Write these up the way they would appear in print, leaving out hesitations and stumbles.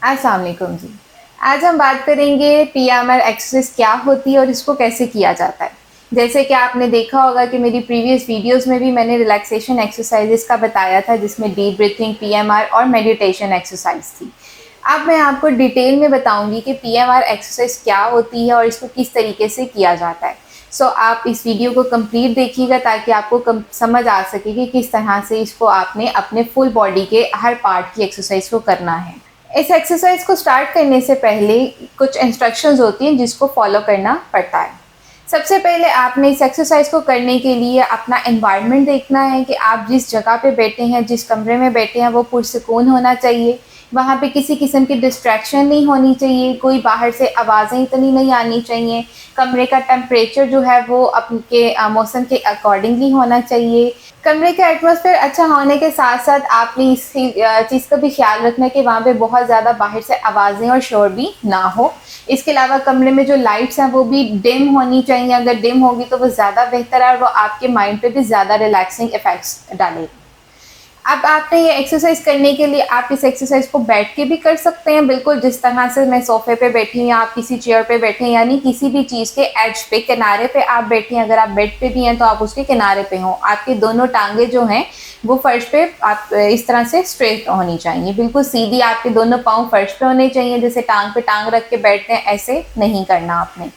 अस्सलाम वालेकुम जी। आज हम बात करेंगे पीएमआर एक्सरसाइज क्या होती है और इसको कैसे किया जाता है। जैसे कि आपने देखा होगा कि मेरी प्रीवियस वीडियोस में भी मैंने रिलैक्सेशन एक्सरसाइजेस का बताया था, जिसमें डीप ब्रीथिंग, पीएमआर और मेडिटेशन एक्सरसाइज थी। अब मैं आपको डिटेल में बताऊंगी कि पीएमआर एक्सरसाइज क्या होती है और इसको किस तरीके से किया जाता है। आप इस वीडियो को कंप्लीट देखिएगा ताकि आपको समझ आ सके कि किस तरह से इसको आपने अपने फुल बॉडी के हर पार्ट की एक्सरसाइज को करना है। इस एक्सरसाइज को स्टार्ट करने से पहले कुछ इंस्ट्रक्शंस होती हैं जिसको फॉलो करना पड़ता है। सबसे पहले आपने इस एक्सरसाइज को करने के लिए अपना एनवायरनमेंट देखना है कि आप जिस जगह पे बैठे हैं, जिस कमरे में बैठे हैं, वो पुरसुकून होना चाहिए। वहाँ पे किसी किस्म की डिस्ट्रैक्शन नहीं होनी चाहिए, कोई बाहर से आवाज़ें इतनी नहीं आनी चाहिए। कमरे का टेम्परेचर जो है वो अपने मौसम के अकॉर्डिंगली होना चाहिए। कमरे का एटमॉस्फेयर अच्छा होने के साथ साथ आपने इस चीज़ का भी ख्याल रखना है कि वहाँ पे बहुत ज़्यादा बाहर से आवाज़ें और शोर भी ना हो। इसके अलावा कमरे में जो लाइट्स हैं वो भी डिम होनी चाहिए। अगर डिम होगी तो वो ज़्यादा बेहतर है और वो आपके माइंड पे भी ज़्यादा रिलैक्सिंग इफ़ेक्ट्स डालेगी। अब आपने ये एक्सरसाइज करने के लिए आप इस एक्सरसाइज को बैठ के भी कर सकते हैं, बिल्कुल जिस तरह से मैं सोफे पे बैठी हूँ या आप किसी चेयर पे बैठे हैं, यानी किसी भी चीज़ के एज पे, किनारे पे आप बैठे हैं। अगर आप बेड पे भी हैं तो आप उसके किनारे पे हों। आपकी दोनों टांगे जो हैं वो फर्श पे आप इस तरह से स्ट्रेट होनी चाहिए, बिल्कुल सीधी। आपके दोनों पाँव फर्श पे होने चाहिए, जैसे टांग पे टांग रख के बैठते हैं ऐसे नहीं करना आपने।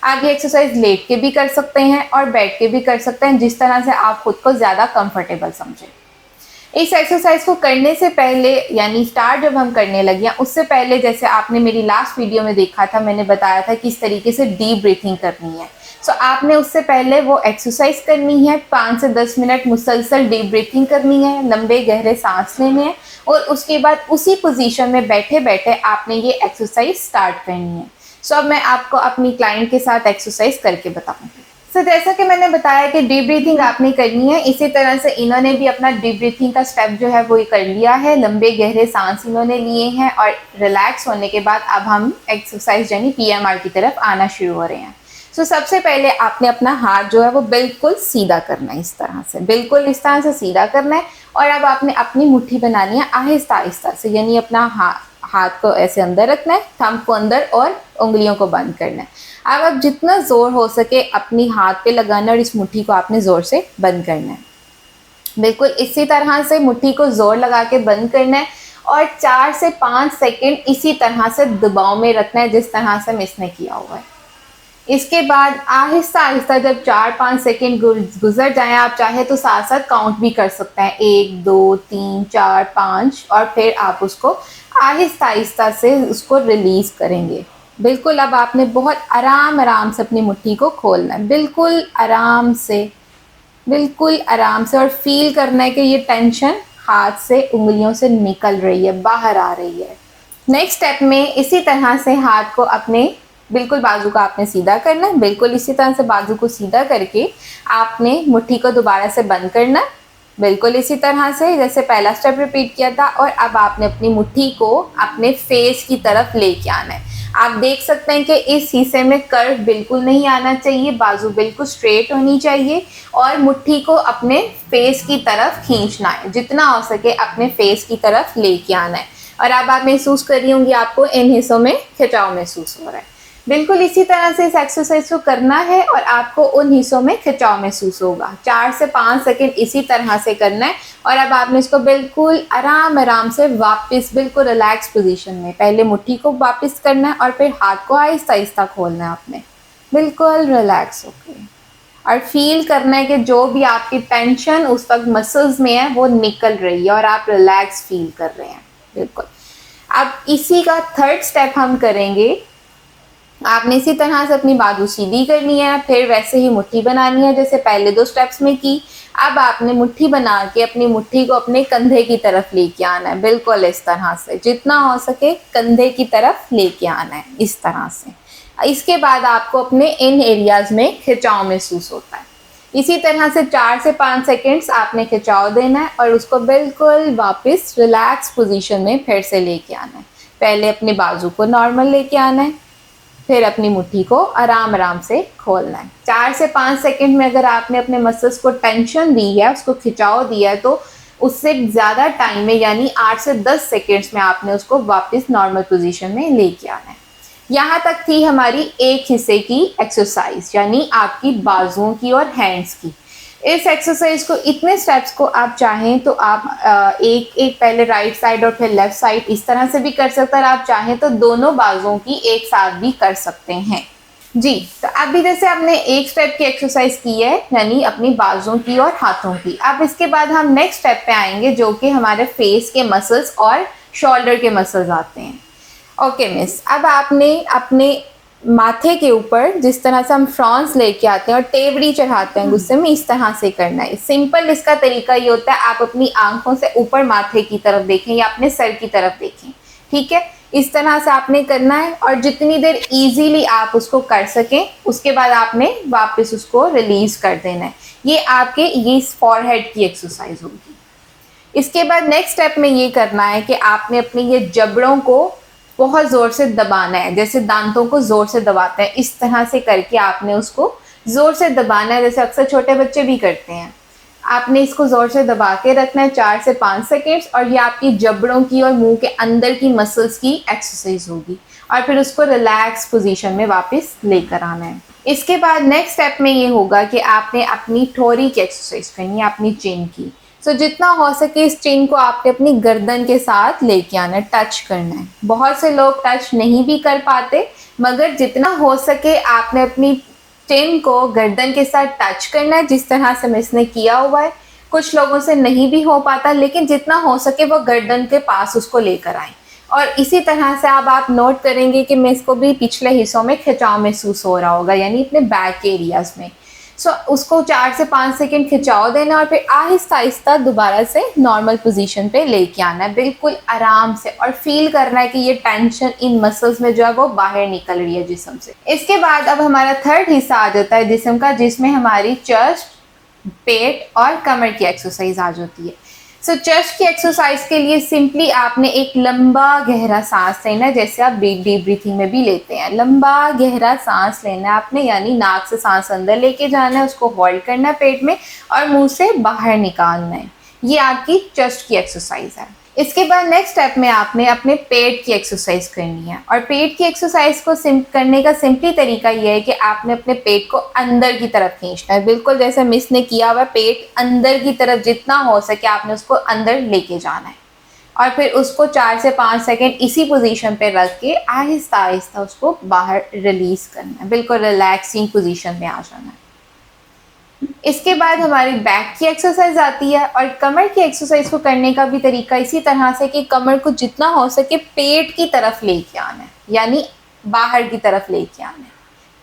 आप ये एक्सरसाइज लेट के भी कर सकते हैं और बैठ के भी कर सकते हैं, जिस तरह से आप खुद को ज़्यादा कंफर्टेबल समझें। इस एक्सरसाइज को करने से पहले, यानी स्टार्ट जब हम करने लगे हैं उससे पहले, जैसे आपने मेरी लास्ट वीडियो में देखा था, मैंने बताया था किस तरीके से डीप ब्रीथिंग करनी है। आपने उससे पहले वो एक्सरसाइज करनी है। 5 से 10 मिनट मुसलसल डीप ब्रीथिंग करनी है, लंबे गहरे सांस लेने हैं और उसके बाद उसी पोजीशन में बैठे बैठे आपने ये एक्सरसाइज स्टार्ट करनी है। अब मैं आपको अपनी क्लाइंट के साथ एक्सरसाइज करके बताऊंगी। जैसा कि मैंने बताया कि डीप ब्रीथिंग आपने करनी है, इसी तरह से इन्होंने भी अपना डीप ब्रीथिंग का स्टेप जो है वो कर लिया है। लंबे गहरे सांस इन्होंने लिए हैं और रिलैक्स होने के बाद अब हम एक्सरसाइज यानी पीएमआर की तरफ आना शुरू हो रहे हैं। सबसे पहले आपने अपना हाथ जो है वो बिल्कुल सीधा करना है, इस तरह से, बिल्कुल इस तरह से सीधा करना है। और अब आपने अपनी मुट्ठी बनानी है आहिस्ता आहिस्ता से, यानी अपना हाथ को ऐसे अंदर रखना है, थंब को अंदर और उंगलियों को बंद करना है। अब आप जितना ज़ोर हो सके अपनी हाथ पे लगाना और इस मुट्ठी को आपने ज़ोर से बंद करना है। बिल्कुल इसी तरह से मुट्ठी को ज़ोर लगा के बंद करना है और 4 से 5 सेकंड इसी तरह से दबाव में रखना है, जिस तरह से इसने किया हुआ है। इसके बाद आहिस्ता आहिस्ता जब 4-5 सेकंड गुजर जाएं, आप चाहे तो साथ साथ काउंट भी कर सकते हैं, 1 2 3 4 5, और फिर आप उसको आहिस्ता आहिस्ता से उसको रिलीज़ करेंगे। बिल्कुल अब आपने बहुत आराम आराम से अपनी मुट्ठी को खोलना है, बिल्कुल आराम से, बिल्कुल आराम से, और फील करना है कि ये टेंशन हाथ से, उंगलियों से निकल रही है, बाहर आ रही है। नेक्स्ट स्टेप में इसी तरह से हाथ को अपने बिल्कुल बाजू का आपने सीधा करना है। बिल्कुल इसी तरह से बाजू को सीधा करके आपने मुट्ठी को दोबारा से बंद करना है, बिल्कुल इसी तरह से जैसे पहला स्टेप रिपीट किया था। और अब आपने अपनी मुट्ठी को अपने फेस की तरफ लेके आना है। आप देख सकते हैं कि इस हिस्से में कर्व बिल्कुल नहीं आना चाहिए, बाजू बिल्कुल स्ट्रेट होनी चाहिए और मुट्ठी को अपने फेस की तरफ खींचना है, जितना हो सके अपने फेस की तरफ लेके आना है। और अब आप महसूस कर रही होंगी आपको इन हिस्सों में खिंचाव महसूस हो रहा है। बिल्कुल इसी तरह से इस एक्सरसाइज को करना है और आपको उन हिस्सों में खिंचाव महसूस होगा। 4 से 5 सेकंड इसी तरह से करना है। और अब आपने इसको बिल्कुल आराम आराम से वापस बिल्कुल रिलैक्स पोजीशन में पहले मुट्ठी को वापस करना है और फिर हाथ को आहिस्ता आहिस्ता खोलना है आपने, बिल्कुल रिलैक्स होकर, और फील करना है कि जो भी आपकी टेंशन उस वक्त मसल्स में है वो निकल रही है और आप रिलैक्स फील कर रहे हैं। बिल्कुल अब इसी का थर्ड स्टेप हम करेंगे। आपने इसी तरह से अपनी बाजू सीधी करनी है, फिर वैसे ही मुट्ठी बनानी है जैसे पहले 2 स्टेप्स में की। अब आपने मुट्ठी बना के अपनी मुट्ठी को अपने कंधे की तरफ लेके आना है, बिल्कुल इस तरह से, जितना हो सके कंधे की तरफ लेके आना है, इस तरह से। इसके बाद आपको अपने इन एरियाज में खिंचाव महसूस होता है। इसी तरह से 4 से 5 सेकेंड्स आपने खिंचाव देना है और उसको बिल्कुल वापस रिलैक्स पोजीशन में फिर से लेके आना है। पहले अपनी बाजू को नॉर्मल लेके आना है, फिर अपनी मुट्ठी को आराम आराम से खोलना है। 4 से 5 सेकंड में अगर आपने अपने मसल्स को टेंशन दी है, उसको खिंचाव दिया है, तो उससे ज़्यादा टाइम में यानी 8 से 10 सेकेंड्स में आपने उसको वापस नॉर्मल पोजीशन में लेके आना है। यहाँ तक थी हमारी एक हिस्से की एक्सरसाइज यानी आपकी बाजुओं की और हैंड्स की। इस एक्सरसाइज को इतने स्टेप्स को आप चाहें तो आप एक एक पहले राइट साइड और फिर लेफ्ट साइड इस तरह से भी कर सकते हैं, और आप चाहें तो दोनों बाजुओं की एक साथ भी कर सकते हैं जी। तो अभी जैसे आपने एक स्टेप की एक्सरसाइज की है यानी अपनी बाजुओं की और हाथों की, अब इसके बाद हम नेक्स्ट स्टेप पे आएंगे जो कि हमारे फेस के मसल्स और शोल्डर के मसल्स आते हैं। ओके मिस, अब आपने अपने माथे के ऊपर जिस तरह से हम फ्रॉन्स लेके आते हैं और टेवड़ी चढ़ाते हैं गुस्से में, इस तरह से करना है। सिंपल इसका तरीका ये होता है, आप अपनी आंखों से ऊपर माथे की तरफ देखें या अपने सर की तरफ देखें, ठीक है। इस तरह से आपने करना है और जितनी देर इजीली आप उसको कर सकें उसके बाद आपने वापस उसको रिलीज कर देना है। ये आपके ये फॉरहेड की एक्सरसाइज होगी। इसके बाद नेक्स्ट स्टेप में ये करना है कि आपने अपने ये जबड़ों को बहुत ज़ोर से दबाना है, जैसे दांतों को ज़ोर से दबाते हैं इस तरह से करके आपने उसको ज़ोर से दबाना है, जैसे अक्सर छोटे बच्चे भी करते हैं। आपने इसको ज़ोर से दबा के रखना है 4 से 5 सेकेंड्स, और ये आपकी जबड़ों की और मुंह के अंदर की मसल्स की एक्सरसाइज होगी, और फिर उसको रिलैक्स पोजीशन में वापस लेकर आना है। इसके बाद नेक्स्ट स्टेप में ये होगा कि आपने अपनी ठोरी की एक्सरसाइज करनी है, अपनी चिन की। सो जितना हो सके इस चिन को आपने अपनी गर्दन के साथ लेके आना है, टच करना है। बहुत से लोग टच नहीं भी कर पाते, मगर जितना हो सके आपने अपनी चिन को गर्दन के साथ टच करना है, जिस तरह से इसने किया हुआ है। कुछ लोगों से नहीं भी हो पाता, लेकिन जितना हो सके वो गर्दन के पास उसको लेकर आए। और इसी तरह से अब आप नोट करेंगे कि मैं इसको भी पिछले हिस्सों में खिंचाव महसूस हो रहा होगा, यानी अपने बैक एरियाज में। सो उसको 4 से 5 सेकेंड खिंचाव देना और फिर आहिस्ता आहिस्ता दोबारा से नॉर्मल पोजीशन पे लेके आना है, बिल्कुल आराम से, और फील करना है कि ये टेंशन इन मसल्स में जो है वो बाहर निकल रही है जिस्म से। इसके बाद अब हमारा थर्ड हिस्सा आ जाता है जिस्म का, जिसमें हमारी चेस्ट, पेट और कमर की एक्सरसाइज आ जाती है। सो चेस्ट की एक्सरसाइज के लिए सिंपली आपने एक लंबा गहरा सांस लेना है, जैसे आप डीप ब्रीथिंग में भी लेते हैं। लंबा गहरा सांस लेना है आपने, यानी नाक से सांस अंदर लेके जाना है, उसको होल्ड करना है पेट में और मुंह से बाहर निकालना है। ये आपकी चेस्ट की एक्सरसाइज है। इसके बाद नेक्स्ट स्टेप में आपने अपने पेट की एक्सरसाइज करनी है, और पेट की एक्सरसाइज को करने का सिंपली तरीका यह है कि आपने अपने पेट को अंदर की तरफ खींचना है, बिल्कुल जैसे मिस ने किया हुआ। पेट अंदर की तरफ जितना हो सके आपने उसको अंदर लेके जाना है, और फिर उसको 4 से 5 सेकेंड इसी पोजीशन पे रख के आहिस्ता आहिस्ता उसको बाहर रिलीज करना है, बिल्कुल रिलैक्सिंग पोजीशन में आ जाना है। इसके बाद हमारी बैक की एक्सरसाइज आती है, और कमर की एक्सरसाइज को करने का भी तरीका इसी तरह से कि कमर को जितना हो सके पेट की तरफ लेके आना है, यानी बाहर की तरफ लेके आना है।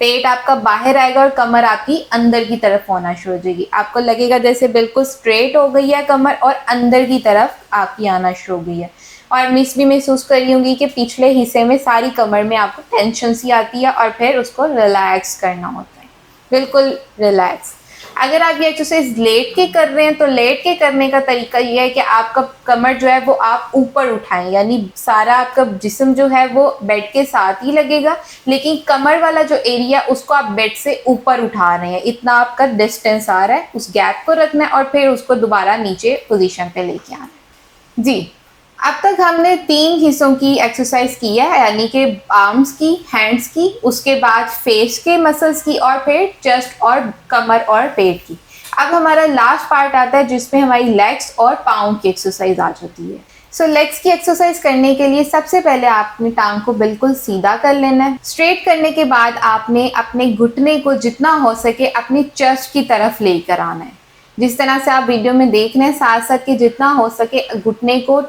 पेट आपका बाहर आएगा और कमर आपकी अंदर की तरफ होना शुरू हो जाएगी। आपको लगेगा जैसे बिल्कुल स्ट्रेट हो गई है कमर और अंदर की तरफ आपकी आना शुरू हो गई है। और मिस भी महसूस कर रही होंगी कि पिछले हिस्से में सारी कमर में आपको टेंशन सी आती है, और फिर उसको रिलैक्स करना होता है, बिल्कुल रिलैक्स। अगर आप ये एक्सरसाइज लेट के कर रहे हैं तो लेट के करने का तरीका ये है कि आपका कमर जो है वो आप ऊपर उठाएं, यानी सारा आपका जिस्म जो है वो बेड के साथ ही लगेगा, लेकिन कमर वाला जो एरिया उसको आप बेड से ऊपर उठा रहे हैं। इतना आपका डिस्टेंस आ रहा है, उस गैप को रखना है और फिर उसको दोबारा नीचे पोजीशन पे लेके आना है जी। अब तक हमने 3 हिस्सों की एक्सरसाइज की है, यानी कि आर्म्स की, हैंड्स की, उसके बाद फेस के मसल्स की, और फिर चेस्ट और कमर और पेट की। अब हमारा लास्ट पार्ट आता है जिसमें हमारी लेग्स और पाँव की एक्सरसाइज आ जाती है। सो लेग्स की एक्सरसाइज करने के लिए सबसे पहले आपने टांग को बिल्कुल सीधा कर लेना है। स्ट्रेट करने के बाद आपने अपने घुटने को जितना हो सके अपनी चेस्ट की तरफ लेकर आना है, जिस तरह से आप वीडियो में देख रहे हैं। साथ साथ कि जितना हो सके घुटने को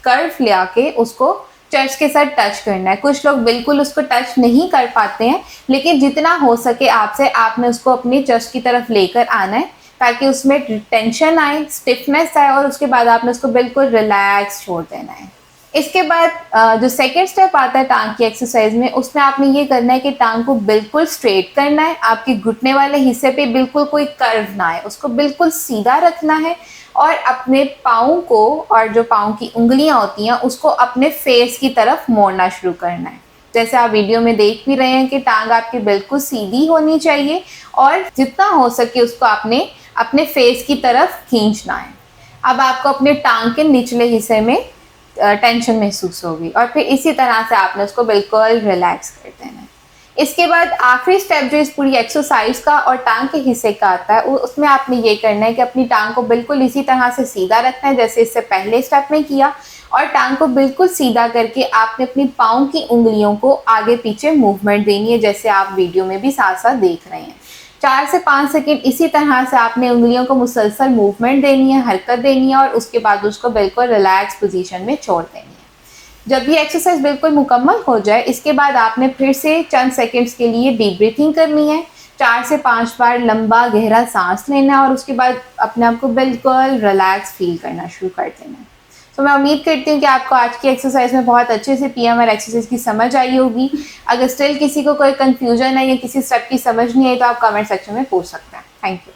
कर्व ले आके उसको चेस्ट के साथ टच करना है। कुछ लोग बिल्कुल उसको टच नहीं कर पाते हैं, लेकिन जितना हो सके आपसे आपने उसको अपनी चेस्ट की तरफ लेकर आना है, ताकि उसमें टेंशन आए, स्टिफनेस आए, और उसके बाद आपने उसको बिल्कुल रिलैक्स छोड़ देना है। इसके बाद जो सेकेंड स्टेप आता है टांग की एक्सरसाइज में, उसमें आपने ये करना है कि टांग को बिल्कुल स्ट्रेट करना है। आपके घुटने वाले हिस्से पे बिल्कुल कोई कर्व ना आए, उसको बिल्कुल सीधा रखना है, और अपने पाँव को और जो पाँव की उंगलियां होती हैं उसको अपने फेस की तरफ मोड़ना शुरू करना है। जैसे आप वीडियो में देख भी रहे हैं कि टांग आपकी बिल्कुल सीधी होनी चाहिए, और जितना हो सके उसको आपने अपने फेस की तरफ खींचना है। अब आपको अपने टांग के निचले हिस्से में टेंशन महसूस होगी और फिर इसी तरह से आपने उसको बिल्कुल रिलैक्स कर देना है। इसके बाद आखिरी स्टेप जो इस पूरी एक्सरसाइज का और टांग के हिस्से का आता है, उसमें आपने ये करना है कि अपनी टांग को बिल्कुल इसी तरह से सीधा रखना है जैसे इससे पहले स्टेप में किया, और टांग को बिल्कुल सीधा करके आपने अपनी पाँव की उंगलियों को आगे पीछे मूवमेंट देनी है, जैसे आप वीडियो में भी साथ साथ देख रहे हैं। 4 से 5 सेकेंड इसी तरह से आपने उंगलियों को मुसलसल मूवमेंट देनी है, हरकत देनी है, और उसके बाद उसको बिल्कुल रिलैक्स पोजीशन में छोड़ देनी है। जब ये एक्सरसाइज बिल्कुल मुकम्मल हो जाए, इसके बाद आपने फिर से चंद सेकेंड्स के लिए डीप ब्रीथिंग करनी है। 4 से 5 बार लंबा गहरा सांस लेना है और उसके बाद अपने आप को बिल्कुल रिलैक्स फील करना शुरू कर देना है। तो मैं उम्मीद करती हूँ कि आपको आज की एक्सरसाइज में बहुत अच्छे से पीएमआर एक्सरसाइज की समझ आई होगी। अगर स्टिल किसी को कोई कंफ्यूजन है या किसी स्टेप की समझ नहीं आई तो आप कमेंट सेक्शन में पूछ सकते हैं। Thank you.